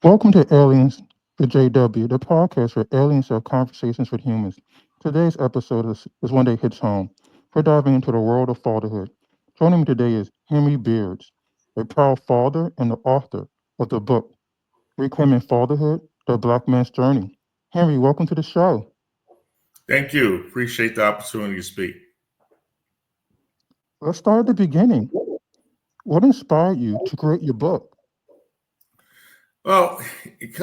Welcome to Aliens with JW, the podcast where aliens have conversations with humans. Today's episode is one that hits home. We're diving into the world of fatherhood. Joining me today is Henry Beards, a proud father and the author of the book Reclaiming Fatherhood, The Black Man's Journey. Henry, welcome to the show. Thank you. Appreciate the opportunity to speak. Let's start at the beginning. What inspired you to create your book? Well,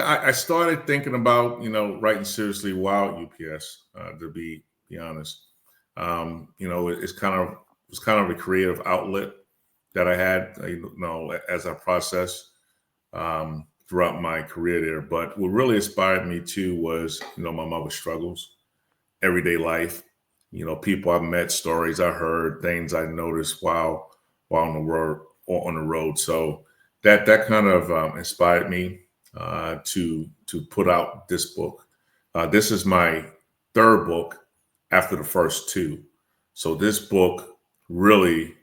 I started thinking about writing seriously while UPS. To be honest, it's kind of a creative outlet that I had as I processed throughout my career there. But what really inspired me too was my mother's struggles, everyday life. People I met, stories I heard, things I noticed while on the road or on the road. So that kind of inspired me to put out this book. This is my third book after the first two. So this book really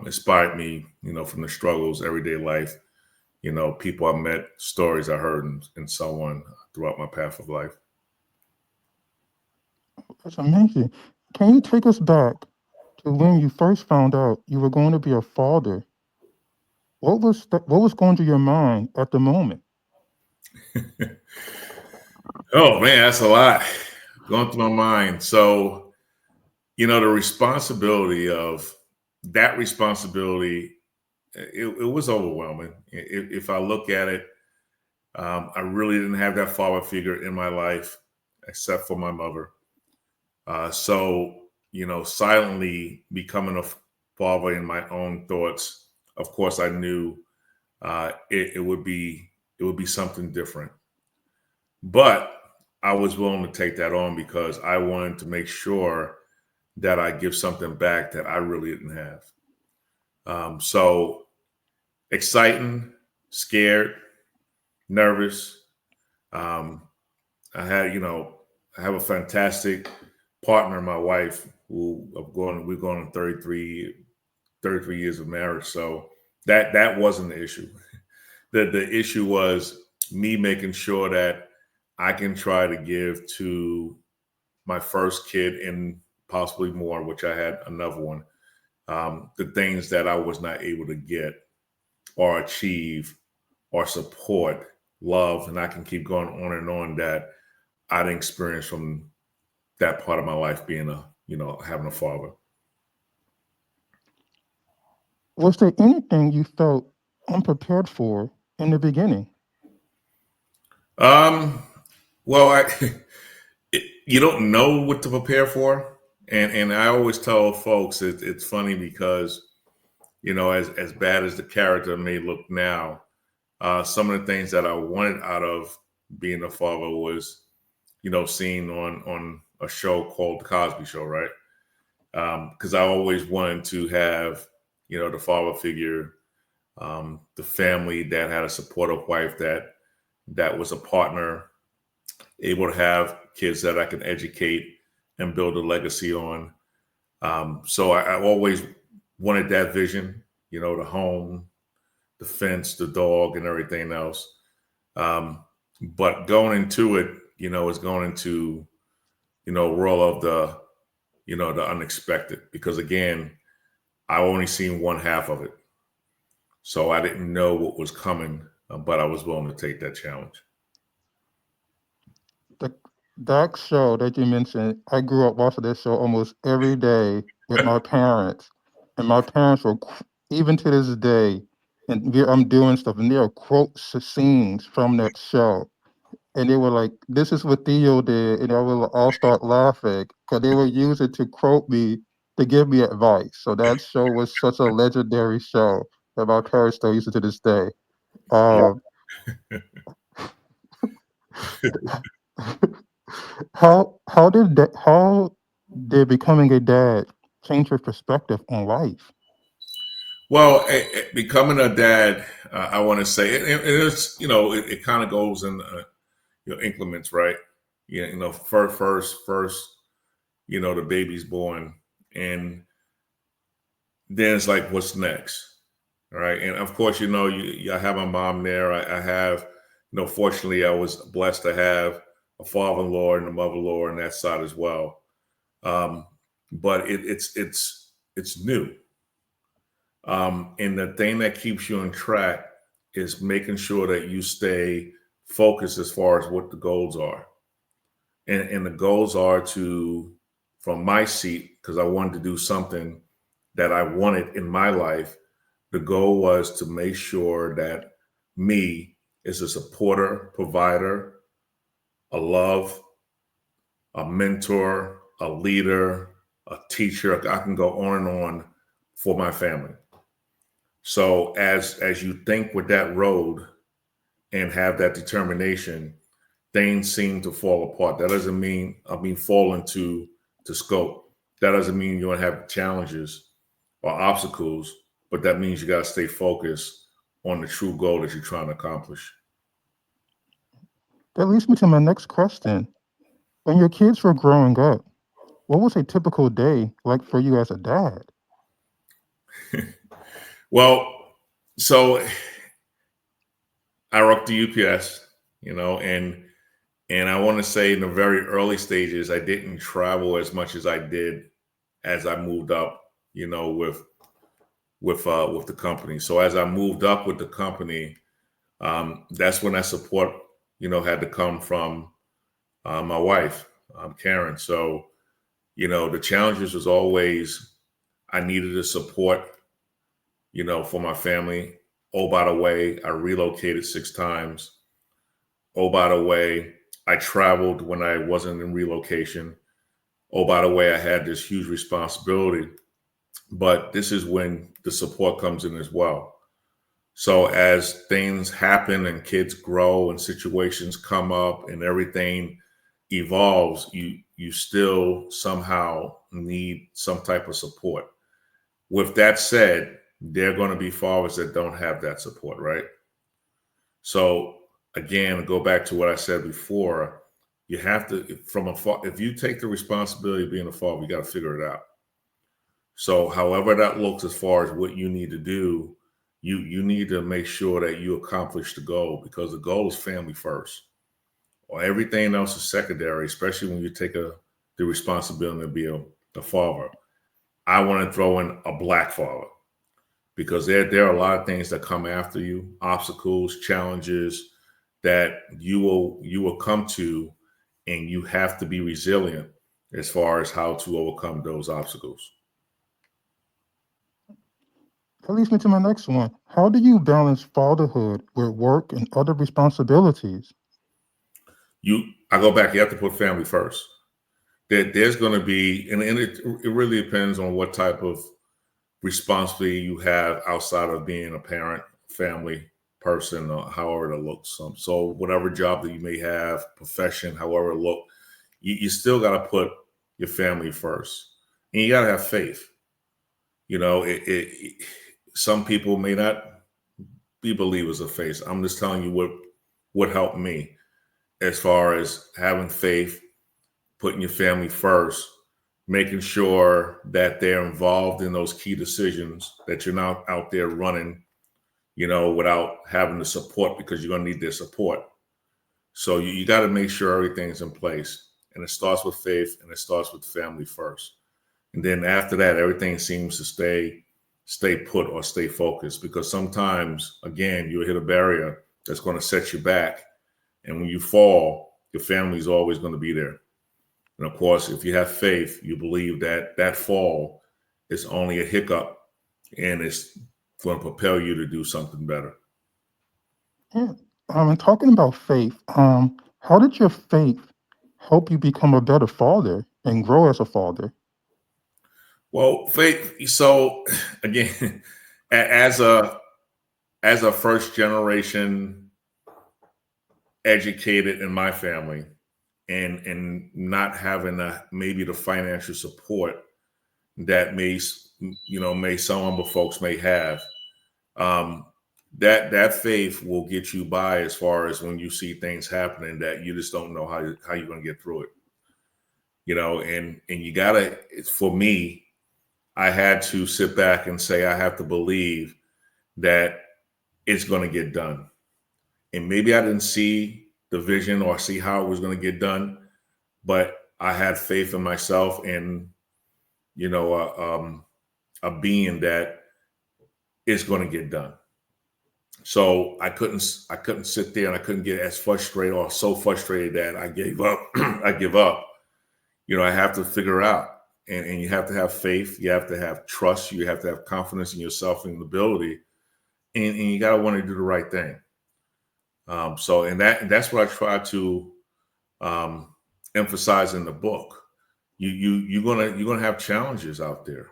inspired me, from the struggles, everyday life, people I met, stories I heard, and so on throughout my path of life. That's amazing. Can you take us back to when you first found out you were going to be a father? What was going through your mind at the moment? Oh man, that's a lot going through my mind. So, the responsibility of that responsibility, it was overwhelming. If I look at it, I really didn't have that father figure in my life except for my mother. So, silently becoming a father in my own thoughts, of course, I knew it would be something different. But I was willing to take that on because I wanted to make sure that I give something back that I really didn't have. So exciting, scared, nervous. Um, I have a fantastic partner, my wife, who we're going on 33 years of marriage. So that wasn't the issue. The issue was me making sure that I can try to give to my first kid and possibly more, which I had another one, the things that I was not able to get or achieve or support, love, and I can keep going on and on that I didn't experience from that part of my life being having a father. Was there anything you felt unprepared for in the beginning? Um, well, you don't know what to prepare for, and I always tell folks it's funny because as bad as the character may look now, some of the things that I wanted out of being a father was seen on a show called The Cosby Show, right? Because I always wanted to have the father figure, the family that had a supportive wife that was a partner, able to have kids that I can educate and build a legacy on. So I always wanted that vision, the home, the fence, the dog, and everything else. Um, but going into it, is going into, world of the unexpected. Because again, I only seen one half of it. So I didn't know what was coming, but I was willing to take that challenge. The that show that you mentioned, I grew up watching this show almost every day with my parents, and my parents were even to this day, and I'm doing stuff, and there are quotes scenes from that show, and they were like, "This is what Theo did," and I will all start laughing because they would use it to quote me to give me advice. So that show was such a legendary show that my parents still use it to this day. Yeah. Um, how did becoming a dad change your perspective on life? Well, becoming a dad, I want to say, it's it kind of goes in increments, right? Yeah, first, the baby's born, and then it's like, what's next, right? And of course, I have my mom there. I have, Fortunately, I was blessed to have a father-in-law and a mother-in-law on that side as well. Um, but it's new. And the thing that keeps you on track is making sure that you stay focused as far as what the goals are. And the goals are to, from my seat, because I wanted to do something that I wanted in my life, the goal was to make sure that me as a supporter, provider, a love, a mentor, a leader, a teacher, I can go on and on for my family. So as you think with that road and have that determination, things seem to fall apart. That doesn't mean fall into to scope. That doesn't mean you don't have challenges or obstacles, but that means you got to stay focused on the true goal that you're trying to accomplish. That leads me to my next question. When your kids were growing up, what was a typical day like for you as a dad? Well, so I worked the UPS, and I want to say in the very early stages, I didn't travel as much as I did as I moved up, with the company. So as I moved up with the company, that's when that support, had to come from my wife, Karen. So the challenges was always I needed the support, for my family. Oh, by the way, I relocated 6 times. Oh, by the way, I traveled when I wasn't in relocation. Oh, by the way, I had this huge responsibility. But this is when the support comes in as well. So as things happen and kids grow and situations come up and everything evolves, you still somehow need some type of support. With that said, there are going to be fathers that don't have that support, right? So again, go back to what I said before. You have to, if you take the responsibility of being a father, you got to figure it out. So however that looks as far as what you need to do, you need to make sure that you accomplish the goal, because the goal is family first. Or everything else is secondary, especially when you take the responsibility to be a father. I want to throw in a black father, because there are a lot of things that come after you, obstacles, challenges that you will come to, and you have to be resilient as far as how to overcome those obstacles. That leads me to my next one. How do you balance fatherhood with work and other responsibilities? I go back, you have to put family first. There's going to be, and it really depends on what type of responsibility you have outside of being a parent, family person, or however it looks. So whatever job that you may have, profession, however it look, you still got to put your family first, and you got to have faith. Some people may not be believers of faith. I'm just telling you what helped me as far as having faith, putting your family first, making sure that they're involved in those key decisions, that you're not out there running, without having the support, because you're going to need their support. So you got to make sure everything's in place. And it starts with faith, and it starts with family first. And then after that, everything seems to stay put or stay focused, because sometimes, again, you'll hit a barrier that's going to set you back. And when you fall, your family is always going to be there. And of course, if you have faith, you believe that that fall is only a hiccup, and it's going to propel you to do something better. Yeah. And talking about faith, how did your faith help you become a better father and grow as a father? Well, faith. So again, as a first generation educated in my family, and not having maybe the financial support that may some other folks may have, um, that faith will get you by, as far as when you see things happening that you just don't know how you're going to get through it. And you gotta. For me, I had to sit back and say I have to believe that it's going to get done. and maybe I didn't see the vision or see how it was going to get done, but I had faith in myself and you know a being that is going to get done. So I couldn't sit there and I couldn't get as frustrated or so frustrated that I gave up. I give up. You know, I have to figure out, and you have to have faith. You have to have trust. You have to have confidence in yourself and your ability, and you got to want to do the right thing. And that's what I try to um, emphasize in the book. You're gonna have challenges out there,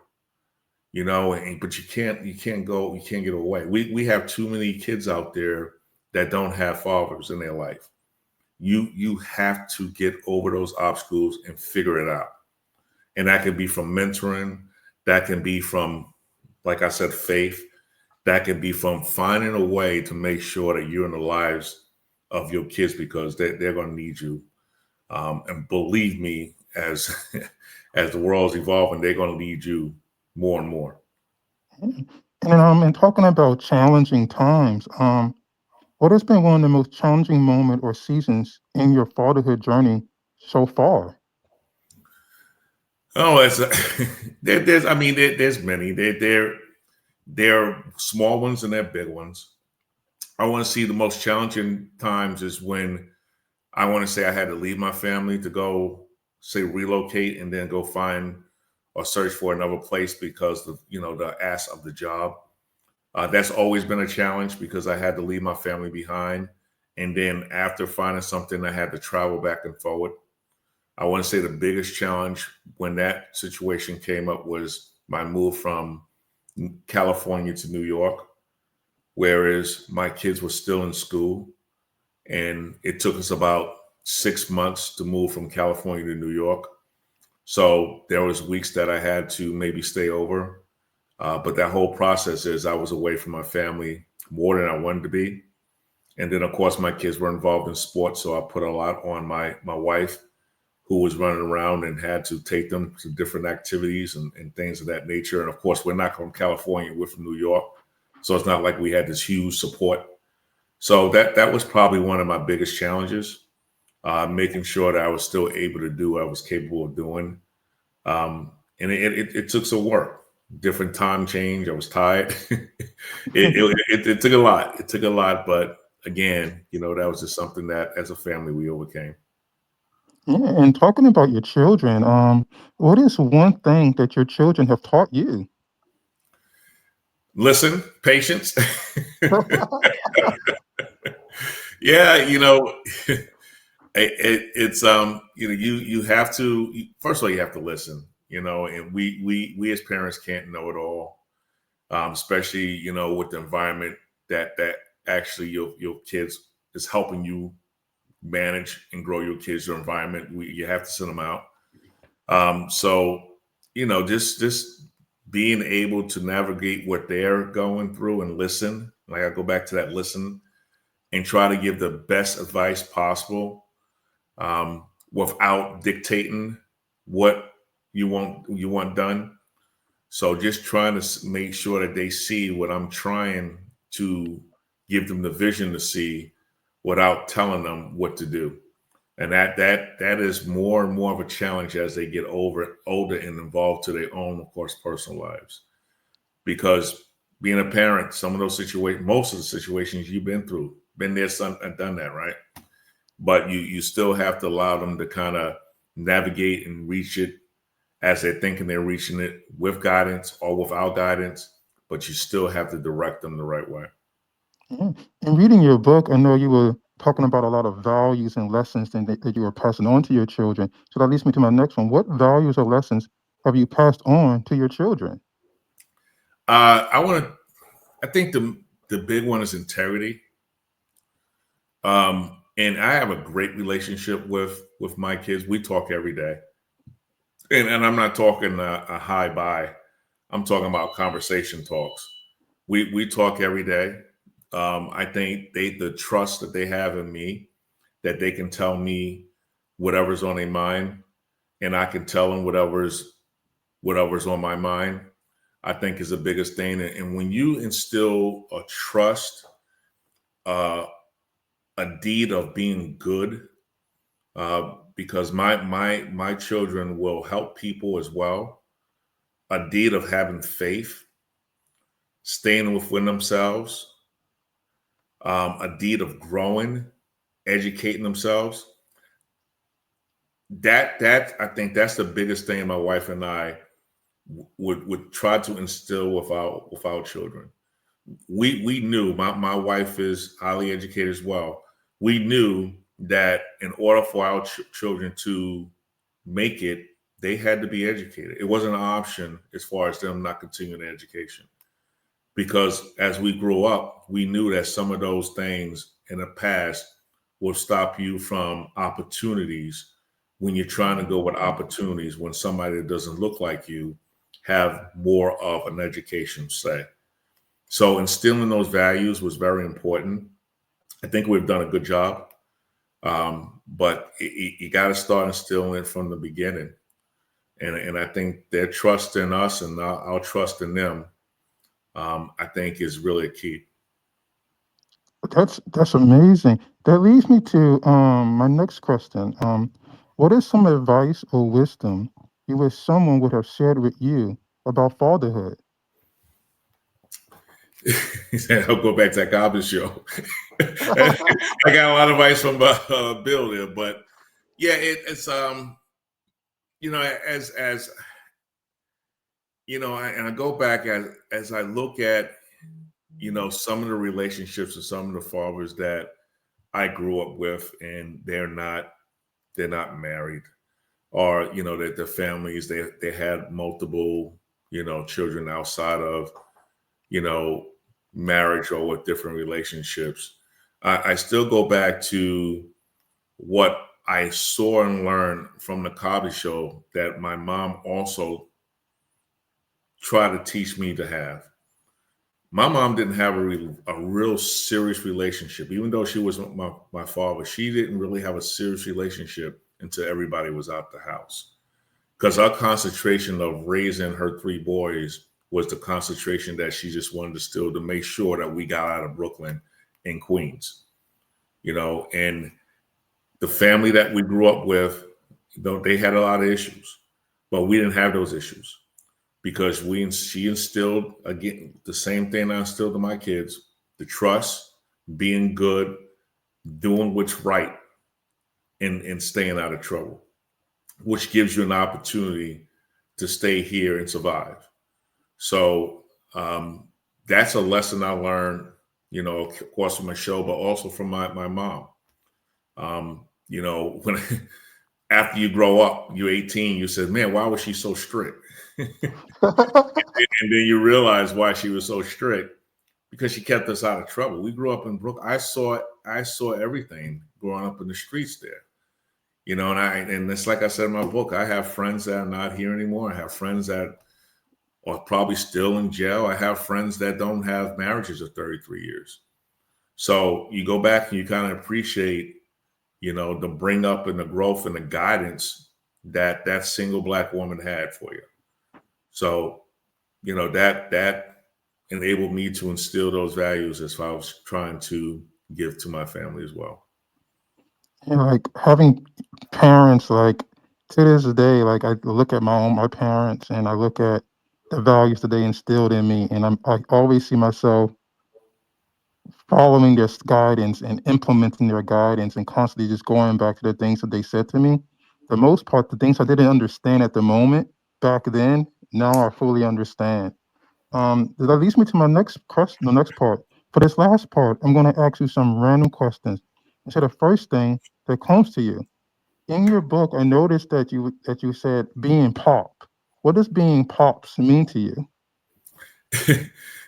you know, but you can't get away. We have too many kids out there that don't have fathers in their life. You have to get over those obstacles and figure it out. And that can be from mentoring, that can be from, like I said, faith, that can be from finding a way to make sure that you're in the lives of your kids because they're going to need you. And believe me, as as the world's evolving, they're going to need you more and more. And talking about challenging times, what has been one of the most challenging moment or seasons in your fatherhood journey so far? Oh, it's there's I mean there's many. There are small ones and there are big ones. I want to see the most challenging times is when I want to say I had to leave my family to go say relocate and then go find or search for another place because of the ask of the job. That's always been a challenge because I had to leave my family behind, and then after finding something, I had to travel back and forward. I want to say the biggest challenge when that situation came up was my move from California to New York, whereas my kids were still in school. And it took us about 6 months to move from California to New York. So there was weeks that I had to maybe stay over. But that whole process is I was away from my family more than I wanted to be. And then, of course, my kids were involved in sports. So I put a lot on my wife, who was running around and had to take them to different activities and things of that nature. And of course, we're not from California, we're from New York. So it's not like we had this huge support. So that was probably one of my biggest challenges, making sure that I was still able to do what I was capable of doing. And it took some work, different time change. I was tired. It took a lot. It took a lot. But again, that was just something that as a family we overcame. Yeah, and talking about your children, what is one thing that your children have taught you? Listen, patience. Yeah, it's you have to first of all you have to listen, and we as parents can't know it all, especially with the environment that actually your kids is helping you manage and grow your kids, your environment. You have to send them out. So just being able to navigate what they're going through and listen. Like I go back to that listen and try to give the best advice possible, without dictating what you want done. So just trying to make sure that they see what I'm trying to give them the vision to see without telling them what to do. And that is more and more of a challenge as they get older and involved to their own, of course, personal lives. Because being a parent, some of those situations, most of the situations you've been through, been there, son, and done that, right? But you still have to allow them to kind of navigate and reach it as they're thinking they're reaching it with guidance or without guidance, but you still have to direct them the right way. Yeah. In reading your book, I know you were talking about a lot of values and lessons that you were passing on to your children. So that leads me to my next one. What values or lessons have you passed on to your children? I want to. I think the big one is integrity. And I have a great relationship with my kids. We talk every day, and I'm not talking a high buy. I'm talking about conversation talks. We talk every day. I think the trust that they have in me, that they can tell me whatever's on their mind, and I can tell them whatever's on my mind. I think is the biggest thing. And when you instill a trust, uh, a deed of being good, because my children will help people as well. A deed of having faith, staying within themselves, a deed of growing, educating themselves. That I think that's the biggest thing my wife and I would try to instill with our children. We knew my wife is highly educated as well. We knew that in order for our children to make it, they had to be educated. It wasn't an option as far as them not continuing their education. Because as we grew up, we knew that some of those things in the past will stop you from opportunities when you're trying to go with opportunities when somebody that doesn't look like you have more of an education, say. So instilling those values was very important. I think we've done a good job, but you got to start instilling it from the beginning. And I think their trust in us and our trust in them, I think, is really a key. That's amazing. That leads me to my next question. What is some advice or wisdom you wish someone would have shared with you about fatherhood? He said, "I'll go back to that garbage show." I got a lot of advice from Bill there, but yeah, it's as and I go back as I look at some of the relationships and some of the fathers that I grew up with, and they're not married, or that the families they had multiple children outside of you know marriage or with different relationships. I still go back to what I saw and learned from the Cosby Show that my mom also tried to teach me to have. My mom didn't have a real serious relationship, even though she was my father. She didn't really have a serious relationship until everybody was out the house. Because our concentration of raising her three boys was the concentration that she just wanted to still to make sure that we got out of Brooklyn and Queens, and the family that we grew up with, though they had a lot of issues, but we didn't have those issues because she instilled again the same thing I instilled to my kids: the trust, being good, doing what's right, and staying out of trouble, which gives you an opportunity to stay here and survive. So that's a lesson I learned, of course, from my show, but also from my mom. When after you grow up, you're 18, you said, man, why was she so strict? And then you realize why she was so strict, because she kept us out of trouble. We grew up in Brooklyn. I saw everything growing up in the streets there. And it's like I said in my book, I have friends that are not here anymore. I have friends that are probably still in jail. I have friends that don't have marriages of 33 years. So you go back and you kind of appreciate, the bring up and the growth and the guidance that single Black woman had for you. So, that enabled me to instill those values as I was trying to give to my family as well. Like having parents, like to this day, like I look at my parents, and I look at the values that they instilled in me, and I always see myself following their guidance and implementing their guidance, and constantly just going back to the things that they said to me. The most part, the things I didn't understand at the moment back then, now I fully understand. That leads me to my next question, the next part. For this last part, I'm going to ask you some random questions. And so the first thing that comes to you in your book, I noticed that you said being pop. What does being pops mean to you?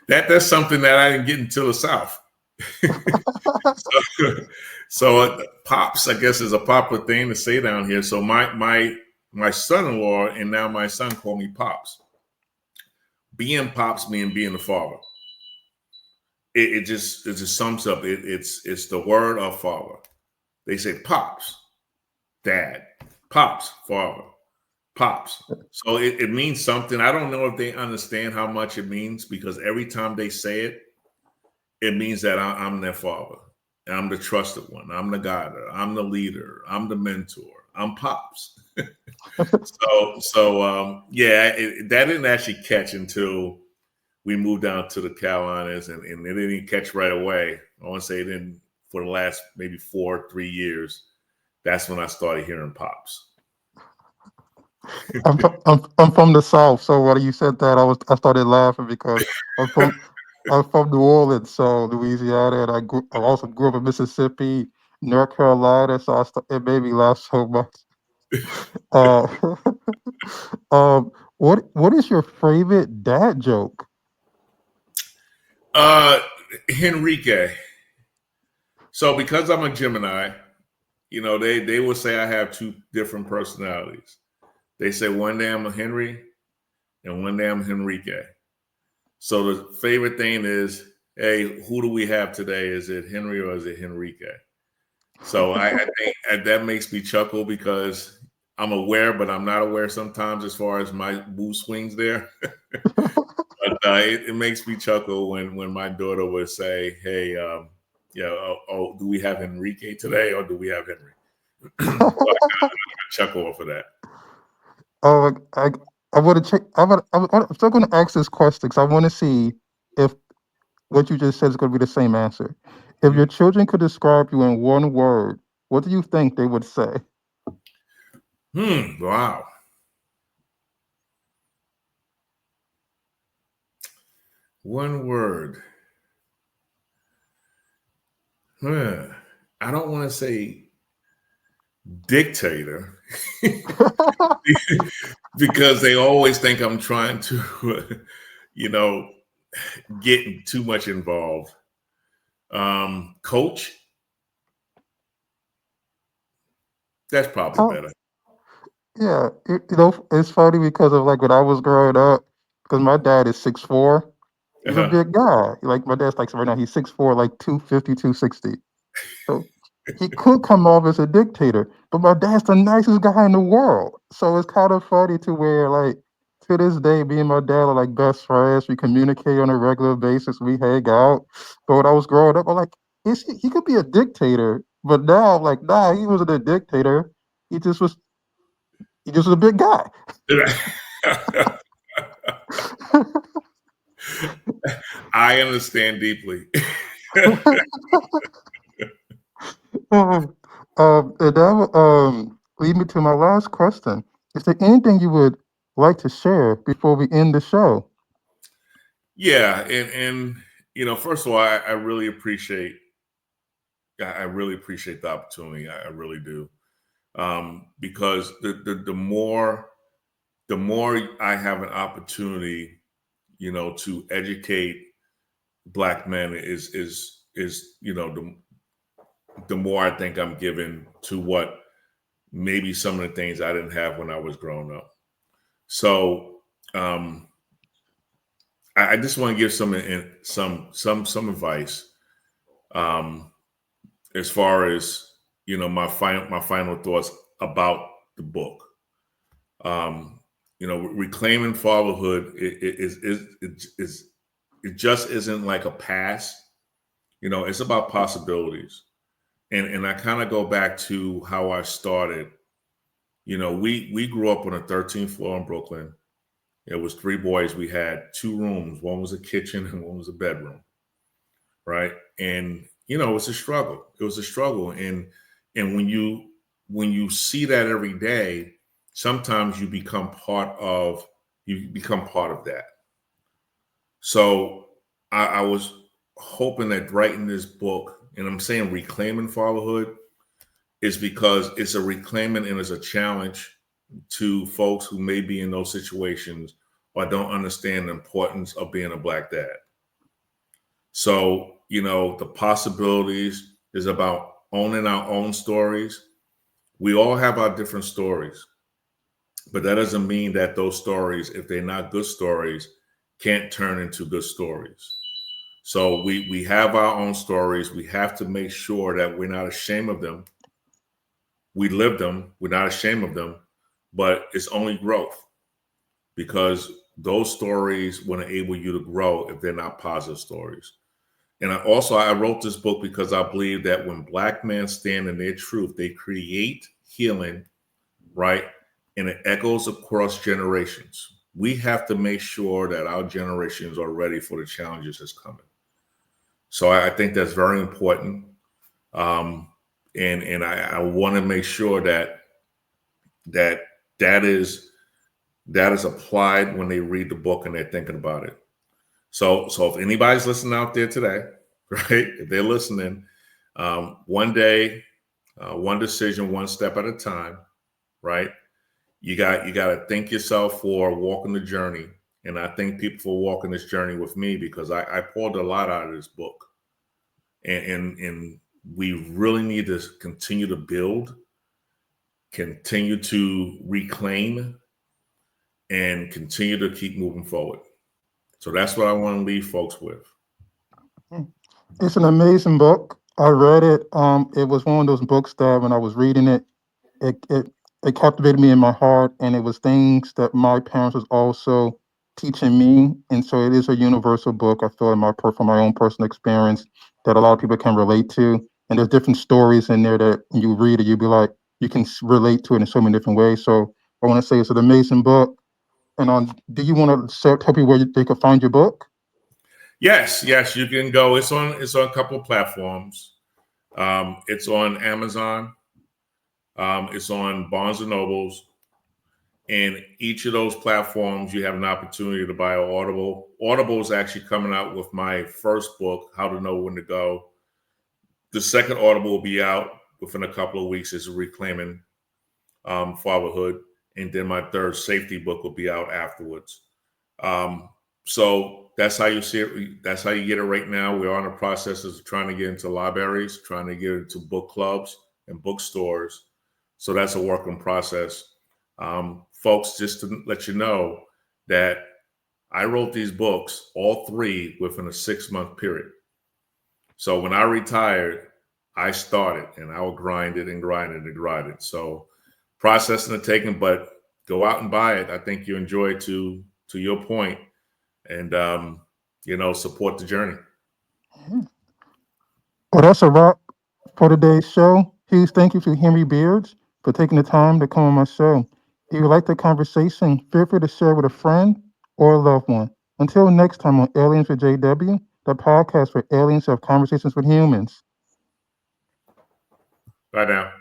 That's something that I didn't get until the South. so, pops, I guess, is a popular thing to say down here. So my son-in-law and now my son call me pops. Being pops mean being the father. It just sums up. It's the word of father. They say pops, dad, pops, father, pops. So it means something. I don't know if they understand how much it means, because every time they say it, it means that I'm their father. I'm the trusted one. I'm the guider. I'm the leader. I'm the mentor. I'm Pops. Yeah, that didn't actually catch until we moved down to the Carolinas, and it didn't catch right away. I want to say it didn't for the last maybe 3 years. That's when I started hearing Pops. I'm from the South, so when you said that, I started laughing because I'm from I'm from New Orleans, so Louisiana, and I also grew up in Mississippi, North Carolina, so it made me laugh so much. Uh, what is your favorite dad joke? Uh, Henrique. So because I'm a Gemini, they will say I have two different personalities. They say one day I'm a Henry and one day I'm Henrique. So the favorite thing is, hey, who do we have today? Is it Henry or is it Henrique? So I think that makes me chuckle because I'm aware, but I'm not aware sometimes as far as my mood swings there. But it makes me chuckle when my daughter would say, "Hey, do we have Enrique today, or do we have Henry?" So I chuckle off of that. Oh, I want to check. I'm still going to ask this question because I want to see if what you just said is going to be the same answer. If your children could describe you in one word, what do you think they would say? Wow. One word. Huh. I don't want to say dictator because they always think I'm trying to, you know, get too much involved. Coach, that's probably Oh, better. yeah. It's funny because of like when I was growing up, because my dad is 6'4". He's a Uh-huh. big guy. Like my dad's like right now, he's 6'4", like 250, 260. So he could come off as a dictator, but my dad's the nicest guy in the world. So it's kind of funny to where like to this day, me and my dad are like best friends. We communicate on a regular basis. We hang out. But when I was growing up, I'm like, he could be a dictator, but now I'm like, nah, he wasn't a dictator. He just was he just was a big guy. I understand deeply. Um, and that would lead me to my last question. Is there anything you would like to share before we end the show? Yeah, and first of all, I really appreciate I really appreciate the opportunity. I really do. Because the more I have an opportunity, to educate black men is the more I think I'm giving to what maybe some of the things I didn't have when I was growing up. So um, I just want to give some advice, um, as far as my final thoughts about the book. Um, reclaiming fatherhood it just isn't like a pass. It's about possibilities, and I kind of go back to how I started. We grew up on the 13th floor in Brooklyn. It was three boys. We had two rooms. One was a kitchen and one was a bedroom, right? And it was a struggle. It was a struggle, and when you see that every day, sometimes you become part of that. So I was hoping that writing this book, and I'm saying reclaiming fatherhood, is because it's a reclaiming and it's a challenge to folks who may be in those situations or don't understand the importance of being a black dad. So, the possibilities is about owning our own stories. We all have our different stories, but that doesn't mean that those stories, if they're not good stories, can't turn into good stories. So we have our own stories. We have to make sure that we're not ashamed of them. We live them. We're not ashamed of them, but it's only growth because those stories will enable you to grow if they're not positive stories. And I wrote this book because I believe that when Black men stand in their truth, they create healing, right? And it echoes across generations. We have to make sure that our generations are ready for the challenges that's coming. So I think that's very important. Um, and I want to make sure that that is that is applied when they read the book and they're thinking about it. So if anybody's listening out there today, right? If they're listening, one day, one decision, one step at a time, right? You got to thank yourself for walking the journey, and I thank people for walking this journey with me because I pulled a lot out of this book, and we really need to continue to build, continue to reclaim, and continue to keep moving forward. So that's what I want to leave folks with. Mm. It's an amazing book. I read it. It was one of those books that when I was reading it, it it it captivated me in my heart, and it was things that my parents was also teaching me, and so it is a universal book. I feel in from my own personal experience that a lot of people can relate to, and there's different stories in there that when you read it, you'll be like you can relate to it in so many different ways. So I want to say it's an amazing book. And do you want to tell people where they can find your book? Yes, you can go. It's on a couple of platforms. It's on Amazon. It's on Barnes and Nobles. And each of those platforms, you have an opportunity to buy an Audible. Audible is actually coming out with my first book, How to Know When to Go. The second Audible will be out within a couple of weeks. Is Reclaiming Fatherhood, and then my third safety book will be out afterwards. So that's how you see it. That's how you get it right now. We're on the process of trying to get into libraries, trying to get into book clubs and bookstores. So that's a work in process. Folks, just to let you know that I wrote these books, all three, within a 6-month period. So when I retired, I started and I would grind it and grind it and grind it. So processing and taking, but go out and buy it. I think you enjoy it to your point, and support the journey. Mhm. Well, that's a wrap for today's show. Huge thank you to Henry Beards for taking the time to come on my show. If you like the conversation, feel free to share with a friend or a loved one. Until next time on Aliens with JW, the podcast where aliens have conversations with humans. Bye now.